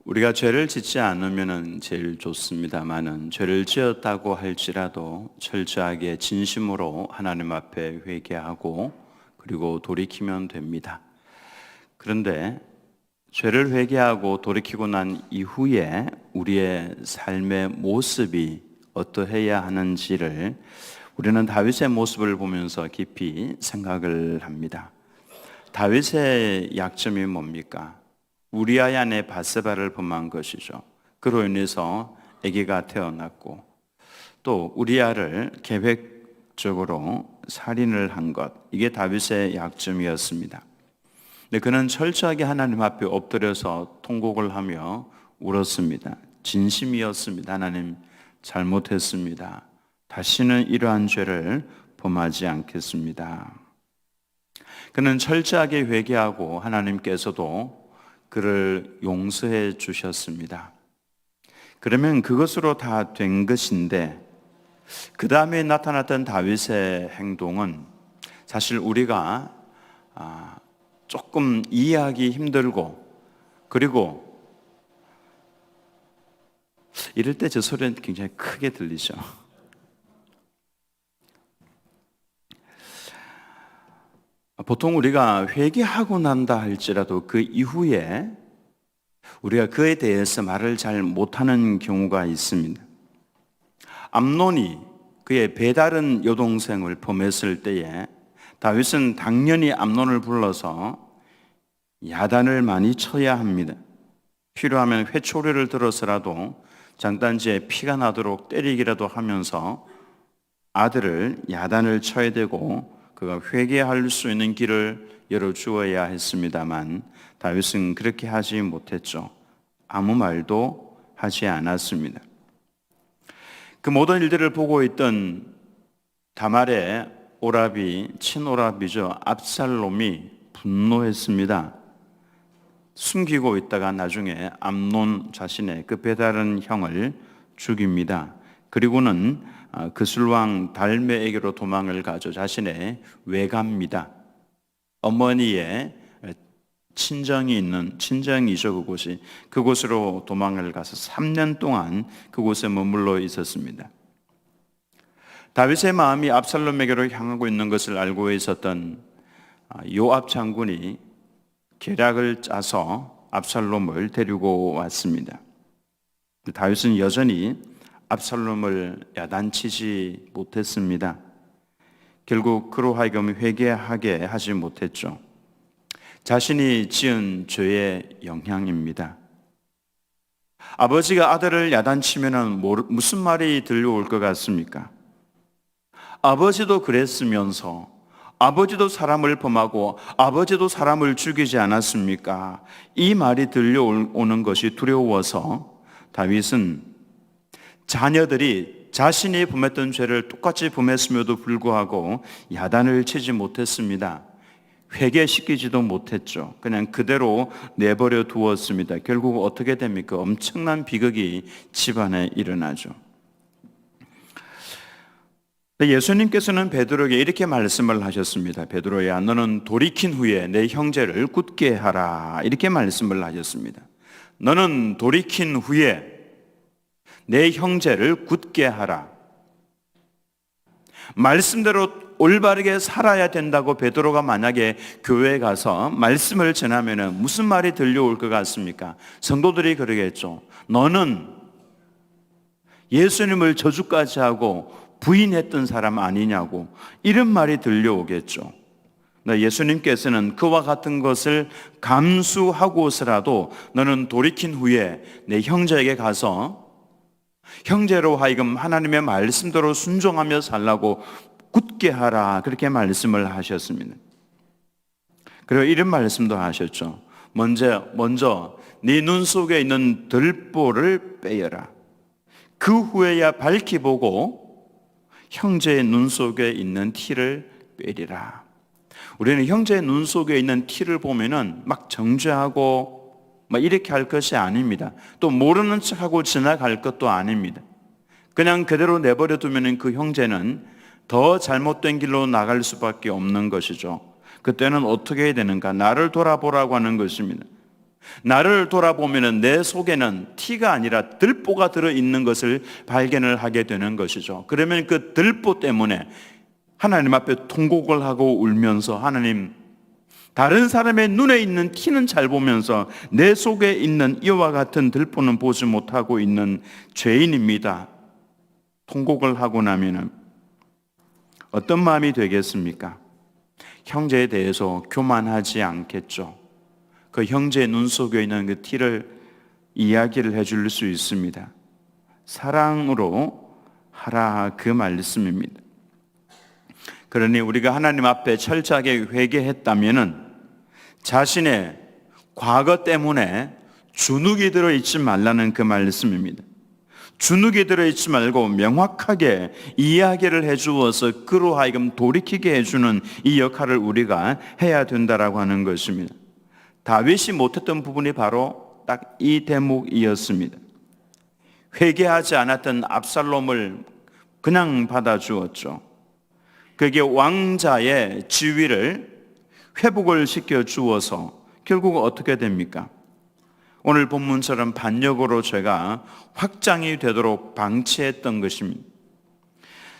우리가 죄를 짓지 않으면 제일 좋습니다만은 죄를 지었다고 할지라도 철저하게 진심으로 하나님 앞에 회개하고 그리고 돌이키면 됩니다. 그런데 죄를 회개하고 돌이키고 난 이후에 우리의 삶의 모습이 어떠해야 하는지를 우리는 다윗의 모습을 보면서 깊이 생각을 합니다. 다윗의 약점이 뭡니까? 우리아의 아내 밧세바를 범한 것이죠. 그로 인해서 아기가 태어났고 또 우리아를 계획적으로 살인을 한 것, 이게 다윗의 약점이었습니다. 근데 그는 철저하게 하나님 앞에 엎드려서 통곡을 하며 울었습니다. 진심이었습니다. 하나님, 잘못했습니다. 다시는 이러한 죄를 범하지 않겠습니다. 그는 철저하게 회개하고 하나님께서도 그를 용서해 주셨습니다. 그러면 그것으로 다 된 것인데 그 다음에 나타났던 다윗의 행동은 사실 우리가 조금 이해하기 힘들고, 그리고 이럴 때 저 소리는 굉장히 크게 들리죠. 보통 우리가 회개하고 난다 할지라도 그 이후에 우리가 그에 대해서 말을 잘 못하는 경우가 있습니다. 암논이 그의 배다른 여동생을 범했을 때에 다윗은 당연히 암논을 불러서 야단을 많이 쳐야 합니다. 필요하면 회초리를 들어서라도 장단지에 피가 나도록 때리기라도 하면서 아들을 야단을 쳐야 되고 그가 회개할 수 있는 길을 열어주어야 했습니다만 다윗은 그렇게 하지 못했죠. 아무 말도 하지 않았습니다. 그 모든 일들을 보고 있던 다말의 오라비, 친오라비죠. 압살롬이 분노했습니다. 숨기고 있다가 나중에 암논 자신의 그 배다른 형을 죽입니다. 그리고는 그술왕 달메에게로 도망을 가죠. 자신의 외가입니다. 어머니의 친정이 있는, 친정이죠 그곳이. 그곳으로 도망을 가서 3년 동안 그곳에 머물러 있었습니다. 다윗의 마음이 압살롬에게로 향하고 있는 것을 알고 있었던 요압 장군이 계략을 짜서 압살롬을 데리고 왔습니다. 다윗은 여전히 압살롬을 야단치지 못했습니다. 결국 그로 하여금 회개하게 하지 못했죠. 자신이 지은 죄의 영향입니다. 아버지가 아들을 야단치면 무슨 말이 들려올 것 같습니까? 아버지도 그랬으면서 아버지도 사람을 범하고 아버지도 사람을 죽이지 않았습니까? 이 말이 들려오는 것이 두려워서 다윗은 자녀들이 자신이 범했던 죄를 똑같이 범했음에도 불구하고 야단을 치지 못했습니다. 회개시키지도 못했죠. 그냥 그대로 내버려 두었습니다. 결국 어떻게 됩니까? 엄청난 비극이 집안에 일어나죠. 예수님께서는 베드로에게 이렇게 말씀을 하셨습니다. 베드로야, 너는 돌이킨 후에 내 형제를 굳게 하라. 이렇게 말씀을 하셨습니다. 너는 돌이킨 후에 내 형제를 굳게 하라. 말씀대로 올바르게 살아야 된다고 베드로가 만약에 교회에 가서 말씀을 전하면 무슨 말이 들려올 것 같습니까? 성도들이 그러겠죠. 너는 예수님을 저주까지 하고 부인했던 사람 아니냐고, 이런 말이 들려오겠죠. 예수님께서는 그와 같은 것을 감수하고서라도 너는 돌이킨 후에 내 형제에게 가서 형제로 하여금 하나님의 말씀대로 순종하며 살라고 굳게 하라, 그렇게 말씀을 하셨습니다. 그리고 이런 말씀도 하셨죠. 먼저 네 눈 속에 있는 들보를 빼여라. 그 후에야 밝히 보고 형제의 눈 속에 있는 티를 빼리라. 우리는 형제의 눈 속에 있는 티를 보면은 막 정죄하고 막 이렇게 할 것이 아닙니다. 또 모르는 척하고 지나갈 것도 아닙니다. 그냥 그대로 내버려 두면은 그 형제는 더 잘못된 길로 나갈 수밖에 없는 것이죠. 그때는 어떻게 해야 되는가? 나를 돌아보라고 하는 것입니다. 나를 돌아보면 내 속에는 티가 아니라 들보가 들어있는 것을 발견을 하게 되는 것이죠. 그러면 그 들보 때문에 하나님 앞에 통곡을 하고 울면서, 하나님, 다른 사람의 눈에 있는 티는 잘 보면서 내 속에 있는 이와 같은 들보는 보지 못하고 있는 죄인입니다. 통곡을 하고 나면 어떤 마음이 되겠습니까? 형제에 대해서 교만하지 않겠죠. 그 형제의 눈 속에 있는 그 티를 이야기를 해줄 수 있습니다. 사랑으로 하라, 그 말씀입니다. 그러니 우리가 하나님 앞에 철저하게 회개했다면은 자신의 과거 때문에 주눅이 들어있지 말라는 그 말씀입니다. 주눅이 들어있지 말고 명확하게 이야기를 해주어서 그로 하여금 돌이키게 해주는 이 역할을 우리가 해야 된다라고 하는 것입니다. 다윗이 못했던 부분이 바로 딱 이 대목이었습니다. 회개하지 않았던 압살롬을 그냥 받아주었죠. 그게 왕자의 지위를 회복을 시켜주어서 결국 어떻게 됩니까? 오늘 본문처럼 반역으로 죄가 확장이 되도록 방치했던 것입니다.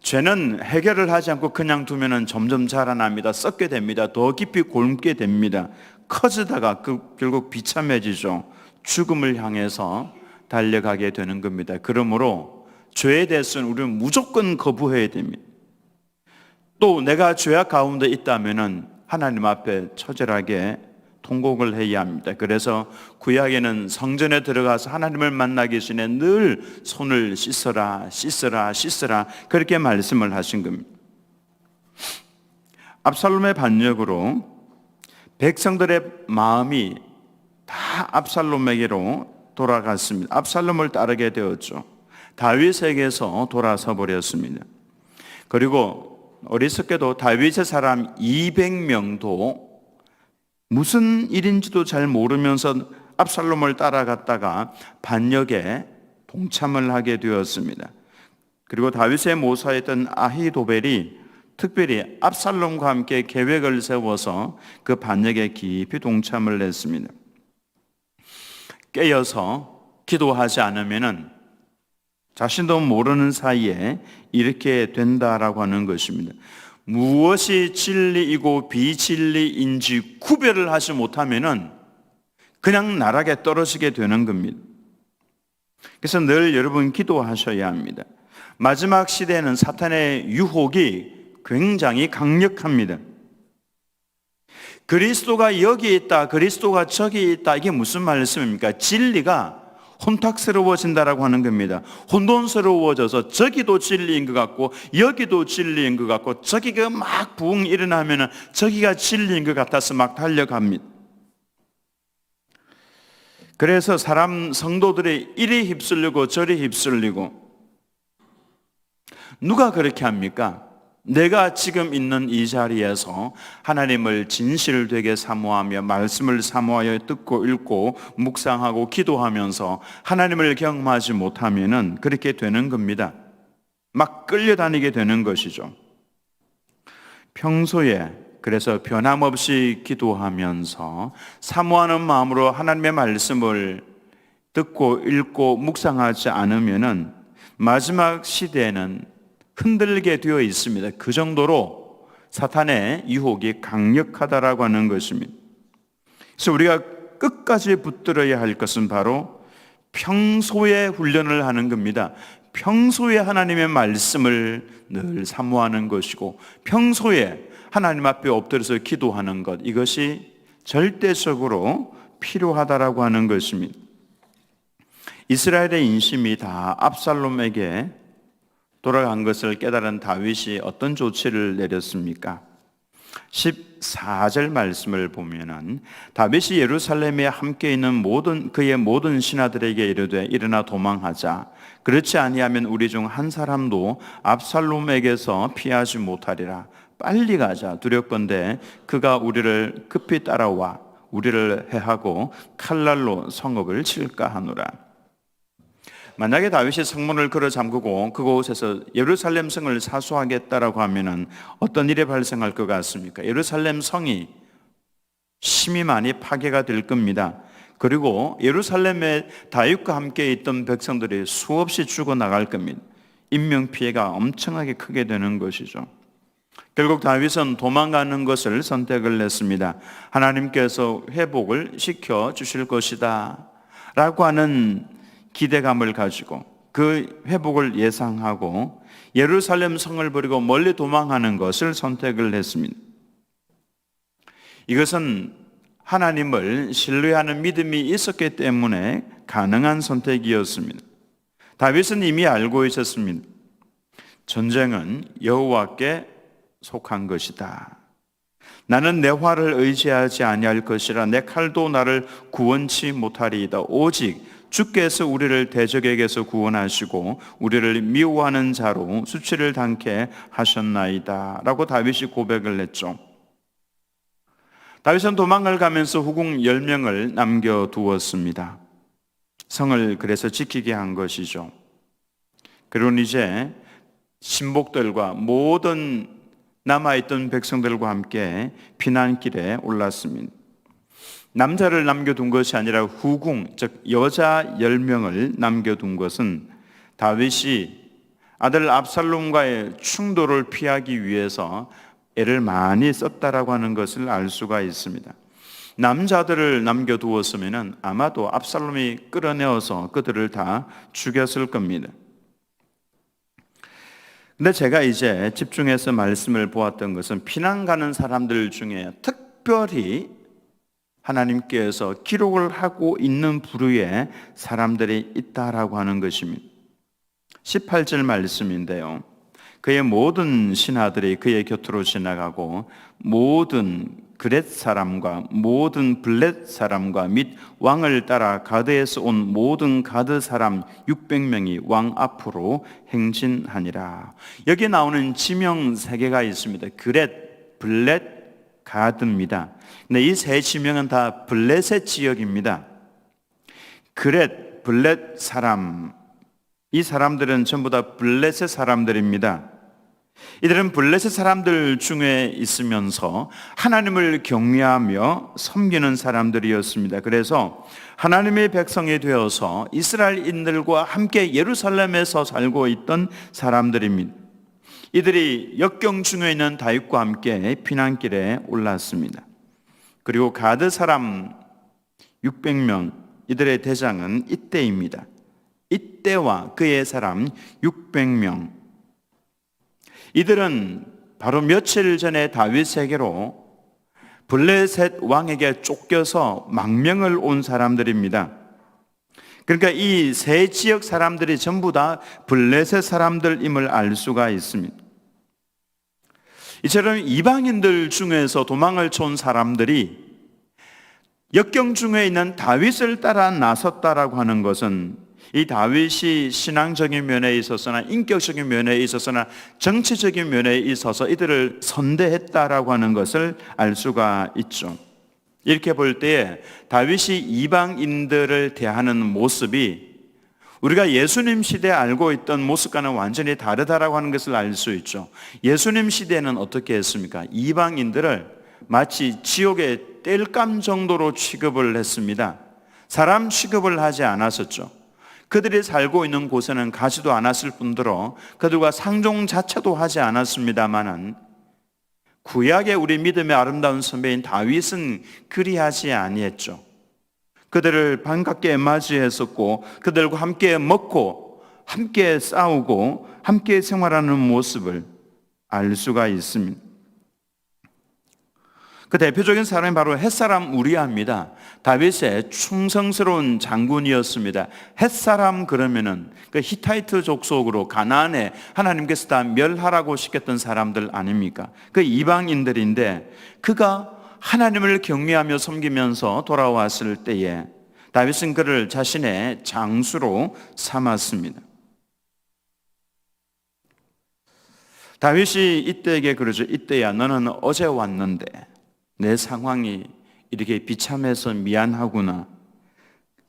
죄는 해결을 하지 않고 그냥 두면 점점 자라납니다. 썩게 됩니다. 더 깊이 곪게 됩니다. 커지다가 결국 비참해지죠. 죽음을 향해서 달려가게 되는 겁니다. 그러므로 죄에 대해서는 우리는 무조건 거부해야 됩니다. 또 내가 죄악 가운데 있다면 하나님 앞에 처절하게 통곡을 해야 합니다. 그래서 구약에는 성전에 들어가서 하나님을 만나기 전에 늘 손을 씻어라, 씻어라, 씻어라, 그렇게 말씀을 하신 겁니다. 압살롬의 반역으로 백성들의 마음이 다 압살롬에게로 돌아갔습니다. 압살롬을 따르게 되었죠. 다윗에게서 돌아서 버렸습니다. 그리고 어리석게도 다윗의 사람 200명도 무슨 일인지도 잘 모르면서 압살롬을 따라갔다가 반역에 동참을 하게 되었습니다. 그리고 다윗의 모사였던 아히도벨이 특별히 압살롬과 함께 계획을 세워서 그 반역에 깊이 동참을 했습니다. 깨어서 기도하지 않으면 자신도 모르는 사이에 이렇게 된다라고 하는 것입니다. 무엇이 진리이고 비진리인지 구별을 하지 못하면 그냥 나락에 떨어지게 되는 겁니다. 그래서 늘 여러분 기도하셔야 합니다. 마지막 시대에는 사탄의 유혹이 굉장히 강력합니다. 그리스도가 여기 있다, 그리스도가 저기 있다, 이게 무슨 말씀입니까? 진리가 혼탁스러워진다라고 하는 겁니다. 혼돈스러워져서 저기도 진리인 것 같고 여기도 진리인 것 같고 저기가 막 부흥 일어나면 저기가 진리인 것 같아서 막 달려갑니다. 그래서 성도들이 이리 휩쓸리고 저리 휩쓸리고, 누가 그렇게 합니까? 내가 지금 있는 이 자리에서 하나님을 진실되게 사모하며 말씀을 사모하여 듣고 읽고 묵상하고 기도하면서 하나님을 경험하지 못하면 그렇게 되는 겁니다. 막 끌려다니게 되는 것이죠. 평소에 그래서 변함없이 기도하면서 사모하는 마음으로 하나님의 말씀을 듣고 읽고 묵상하지 않으면 마지막 시대에는 흔들게 되어 있습니다. 그 정도로 사탄의 유혹이 강력하다라고 하는 것입니다. 그래서 우리가 끝까지 붙들어야 할 것은 바로 평소에 훈련을 하는 겁니다. 평소에 하나님의 말씀을 늘 사모하는 것이고 평소에 하나님 앞에 엎드려서 기도하는 것, 이것이 절대적으로 필요하다라고 하는 것입니다. 이스라엘의 인심이 다 압살롬에게 돌아간 것을 깨달은 다윗이 어떤 조치를 내렸습니까? 14절 말씀을 보면은 다윗이 예루살렘에 함께 있는 그의 모든 신하들에게 이르되 일어나 도망하자. 그렇지 아니하면 우리 중 한 사람도 압살롬에게서 피하지 못하리라. 빨리 가자. 두렵건대 그가 우리를 급히 따라와 우리를 해하고 칼날로 성읍을 칠까 하노라. 만약에 다윗이 성문을 걸어 잠그고 그곳에서 예루살렘 성을 사수하겠다라고 하면은 어떤 일이 발생할 것 같습니까? 예루살렘 성이 심히 많이 파괴가 될 겁니다. 그리고 예루살렘에 다윗과 함께 있던 백성들이 수없이 죽어나갈 겁니다. 인명피해가 엄청나게 크게 되는 것이죠. 결국 다윗은 도망가는 것을 선택을 했습니다. 하나님께서 회복을 시켜 주실 것이다 라고 하는 기대감을 가지고 그 회복을 예상하고 예루살렘 성을 버리고 멀리 도망하는 것을 선택을 했습니다. 이것은 하나님을 신뢰하는 믿음이 있었기 때문에 가능한 선택이었습니다. 다윗은 이미 알고 있었습니다. 전쟁은 여호와께 속한 것이다. 나는 내 활을 의지하지 아니할 것이라 내 칼도 나를 구원치 못하리이다. 오직 주께서 우리를 대적에게서 구원하시고 우리를 미워하는 자로 수치를 당케 하셨나이다 라고 다윗이 고백을 했죠. 다윗은 도망을 가면서 후궁 10명을 남겨두었습니다. 성을 그래서 지키게 한 것이죠. 그리고 이제 신복들과 모든 남아있던 백성들과 함께 피난길에 올랐습니다. 남자를 남겨둔 것이 아니라 후궁, 즉 여자 10명을 남겨둔 것은 다윗이 아들 압살롬과의 충돌을 피하기 위해서 애를 많이 썼다라고 하는 것을 알 수가 있습니다. 남자들을 남겨두었으면 아마도 압살롬이 끌어내어서 그들을 다 죽였을 겁니다. 근데 제가 이제 집중해서 말씀을 보았던 것은 피난 가는 사람들 중에 특별히 하나님께서 기록을 하고 있는 부류의 사람들이 있다라고 하는 것입니다. 18절 말씀인데요. 그의 모든 신하들이 그의 곁으로 지나가고 모든 그렛 사람과 모든 블렛 사람과 및 왕을 따라 가드에서 온 모든 가드 사람 600명이 왕 앞으로 행진하니라. 여기 나오는 지명 3개가 있습니다. 그렛, 블렛, 가드입니다. 근데 이 세 지명은 다 블렛의 지역입니다. 그렛, 블렛 사람, 이 사람들은 전부 다 블렛의 사람들입니다. 이들은 블레셋 사람들 중에 있으면서 하나님을 경외하며 섬기는 사람들이었습니다. 그래서 하나님의 백성이 되어서 이스라엘인들과 함께 예루살렘에서 살고 있던 사람들입니다. 이들이 역경 중에 있는 다윗과 함께 피난길에 올랐습니다. 그리고 가드 사람 600명, 이들의 대장은 이때입니다. 이때와 그의 사람 600명, 이들은 바로 며칠 전에 다윗에게로 블레셋 왕에게 쫓겨서 망명을 온 사람들입니다. 그러니까 이 세 지역 사람들이 전부 다 블레셋 사람들임을 알 수가 있습니다. 이처럼 이방인들 중에서 도망을 친 사람들이 역경 중에 있는 다윗을 따라 나섰다라고 하는 것은 이 다윗이 신앙적인 면에 있어서나 인격적인 면에 있어서나 정치적인 면에 있어서 이들을 선대했다라고 하는 것을 알 수가 있죠. 이렇게 볼 때에 다윗이 이방인들을 대하는 모습이 우리가 예수님 시대에 알고 있던 모습과는 완전히 다르다라고 하는 것을 알 수 있죠. 예수님 시대에는 어떻게 했습니까? 이방인들을 마치 지옥의 땔감 정도로 취급을 했습니다. 사람 취급을 하지 않았었죠. 그들이 살고 있는 곳에는 가지도 않았을 뿐더러 그들과 상종 자체도 하지 않았습니다마는 구약의 우리 믿음의 아름다운 선배인 다윗은 그리하지 아니했죠. 그들을 반갑게 맞이했었고 그들과 함께 먹고 함께 싸우고 함께 생활하는 모습을 알 수가 있습니다. 그 대표적인 사람이 바로 햇사람 우리아입니다. 다윗의 충성스러운 장군이었습니다. 햇사람 그러면은 그 히타이트 족속으로 가나안에 하나님께서 다 멸하라고 시켰던 사람들 아닙니까? 그 이방인들인데 그가 하나님을 경외하며 섬기면서 돌아왔을 때에 다윗은 그를 자신의 장수로 삼았습니다. 다윗이 이때에게 그러죠. 이때야 너는 어제 왔는데 내 상황이 이렇게 비참해서 미안하구나.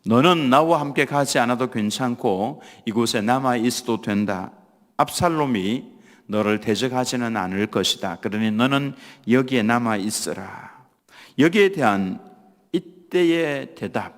너는 나와 함께 가지 않아도 괜찮고 이곳에 남아 있어도 된다. 압살롬이 너를 대적하지는 않을 것이다. 그러니 너는 여기에 남아 있으라. 여기에 대한 이때의 대답,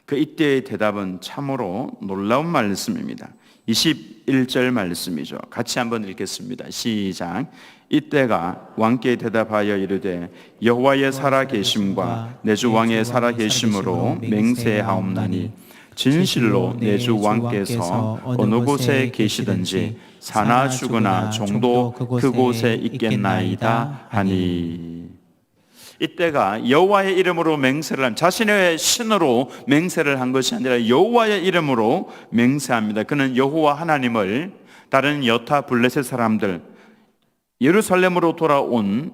그 이때의 대답은 참으로 놀라운 말씀입니다. 21절 말씀이죠. 같이 한번 읽겠습니다. 시작. 이때가 왕께 대답하여 이르되 여호와의 살아계심과 내 주 왕의 살아계심으로 맹세하옵나니 진실로 내 주 왕께서 어느 곳에 계시든지 사나 죽으나 종도 그곳에 있겠나이다 하니. 이때가 여호와의 이름으로 맹세를 한, 자신의 신으로 맹세를 한 것이 아니라 여호와의 이름으로 맹세합니다. 그는 여호와 하나님을 다른 여타 블레셋 사람들, 예루살렘으로 돌아온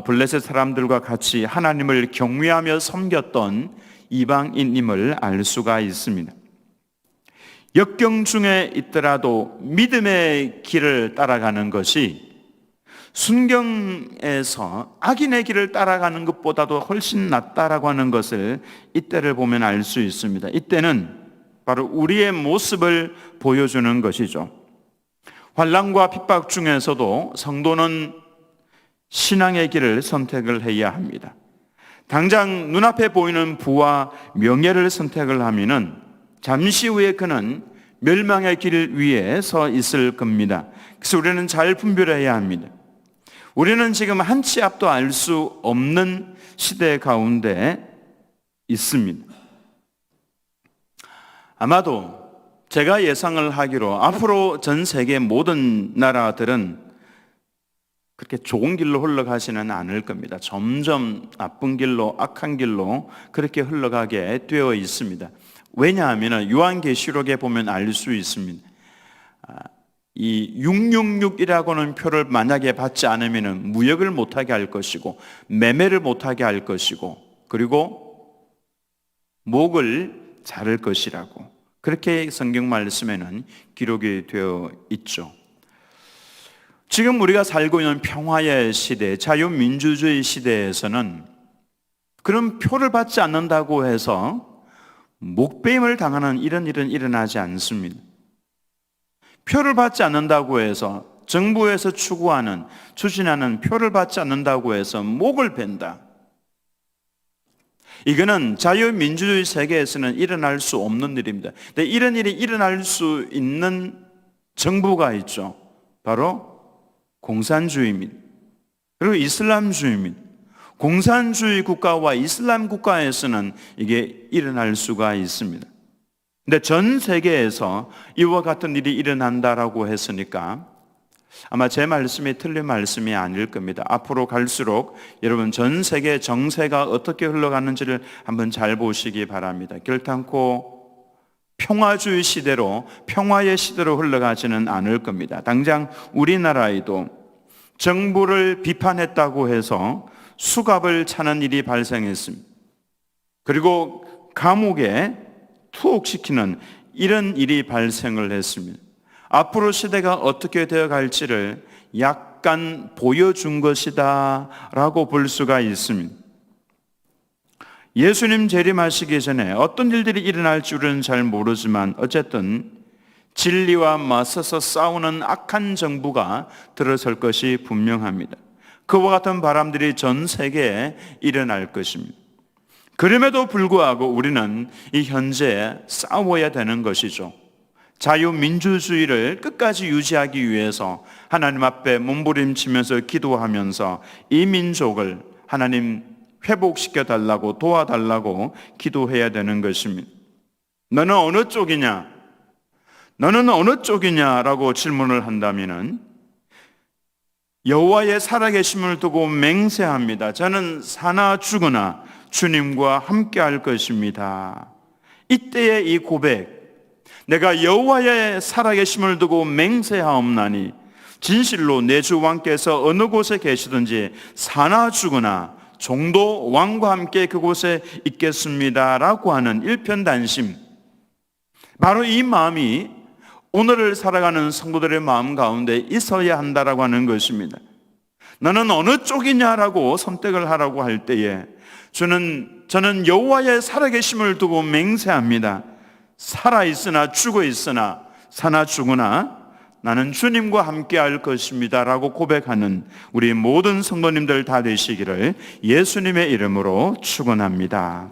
블레셋 사람들과 같이 하나님을 경외하며 섬겼던 이방인임을 알 수가 있습니다. 역경 중에 있더라도 믿음의 길을 따라가는 것이 순경에서 악인의 길을 따라가는 것보다도 훨씬 낫다라고 하는 것을 이때를 보면 알 수 있습니다. 이때는 바로 우리의 모습을 보여주는 것이죠. 환난과 핍박 중에서도 성도는 신앙의 길을 선택을 해야 합니다. 당장 눈앞에 보이는 부와 명예를 선택을 하면은 잠시 후에 그는 멸망의 길 위에 서 있을 겁니다. 그래서 우리는 잘 분별해야 합니다. 우리는 지금 한 치 앞도 알 수 없는 시대 가운데 있습니다. 아마도 제가 예상을 하기로 앞으로 전 세계 모든 나라들은 그렇게 좋은 길로 흘러가지는 않을 겁니다. 점점 나쁜 길로, 악한 길로 그렇게 흘러가게 되어 있습니다. 왜냐하면 요한계시록에 보면 알 수 있습니다. 이 666이라고는 표를 만약에 받지 않으면 무역을 못하게 할 것이고 매매를 못하게 할 것이고 그리고 목을 자를 것이라고 그렇게 성경 말씀에는 기록이 되어 있죠. 지금 우리가 살고 있는 평화의 시대, 자유민주주의 시대에서는 그런 표를 받지 않는다고 해서 목배임을 당하는 이런 일은 일어나지 않습니다. 표를 받지 않는다고 해서 정부에서 추진하는 표를 받지 않는다고 해서 목을 벤다. 이거는 자유민주주의 세계에서는 일어날 수 없는 일입니다. 근데 이런 일이 일어날 수 있는 정부가 있죠. 바로 공산주의입니다. 그리고 이슬람주의입니다. 공산주의 국가와 이슬람 국가에서는 이게 일어날 수가 있습니다. 근데 전 세계에서 이와 같은 일이 일어난다라고 했으니까 아마 제 말씀이 틀린 말씀이 아닐 겁니다. 앞으로 갈수록 여러분 전 세계 정세가 어떻게 흘러가는지를 한번 잘 보시기 바랍니다. 결단코 평화주의 시대로, 평화의 시대로 흘러가지는 않을 겁니다. 당장 우리나라에도 정부를 비판했다고 해서 수갑을 차는 일이 발생했습니다. 그리고 감옥에 투옥시키는 이런 일이 발생을 했습니다. 앞으로 시대가 어떻게 되어 갈지를 약간 보여준 것이다 라고 볼 수가 있습니다. 예수님 재림하시기 전에 어떤 일들이 일어날 줄은 잘 모르지만 어쨌든 진리와 맞서서 싸우는 악한 정부가 들어설 것이 분명합니다. 그와 같은 바람들이 전 세계에 일어날 것입니다. 그럼에도 불구하고 우리는 이 현재에 싸워야 되는 것이죠. 자유민주주의를 끝까지 유지하기 위해서 하나님 앞에 몸부림치면서 기도하면서 이 민족을 하나님 회복시켜 달라고 도와달라고 기도해야 되는 것입니다. 너는 어느 쪽이냐? 너는 어느 쪽이냐라고 질문을 한다면은 여호와의 살아계심을 두고 맹세합니다. 저는 사나 죽으나 주님과 함께 할 것입니다. 이때의 이 고백, 내가 여호와의 살아계심을 두고 맹세하옵나니 진실로 내 주 왕께서 어느 곳에 계시든지 사나 죽으나 종도 왕과 함께 그곳에 있겠습니다라고 하는 일편단심, 바로 이 마음이 오늘을 살아가는 성도들의 마음 가운데 있어야 한다라고 하는 것입니다. 너는 어느 쪽이냐라고 선택을 하라고 할 때에 저는 여호와의 살아계심을 두고 맹세합니다. 살아있으나 죽어있으나 사나 죽으나 나는 주님과 함께 할 것입니다 라고 고백하는 우리 모든 성도님들 다 되시기를 예수님의 이름으로 축원합니다.